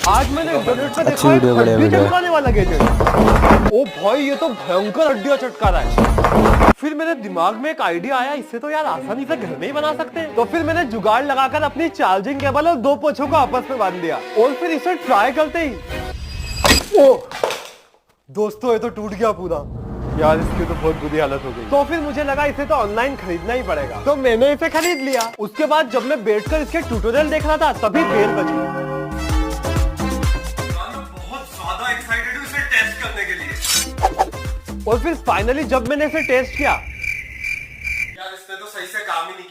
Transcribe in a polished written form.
आज मैंने इंटरनेट पे अच्छी देखा वीडियो, बढ़िया हड्डी वीडियो। चटकाने वाला गैजेट। ओ भाई ये तो भयंकर हड्डियां चटका रहा है। फिर मेरे दिमाग में एक आइडिया आया, इससे तो यार आसानी से घर में ही बना सकते हैं। तो फिर मैंने जुगाड़ लगाकर अपनी चार्जिंग केबल और दो पोछों को आपस में बांध दिया और फिर इसे ट्राई करते ही ओ दोस्तों ये तो टूट गया पूरा। यार इसकी तो बहुत बुरी हालत हो गई। तो फिर मुझे लगा इसे तो ऑनलाइन खरीदना ही पड़ेगा, तो मैंने इसे खरीद लिया। उसके बाद जब मैं बैठकर इसके ट्यूटोरियल देख रहा था तभी बेल बजी। बहुत ज्यादा एक्साइटेड हूँ इसे टेस्ट करने के लिए। और फिर फाइनली जब मैंने इसे टेस्ट किया, यार इसने तो सही से काम ही नहीं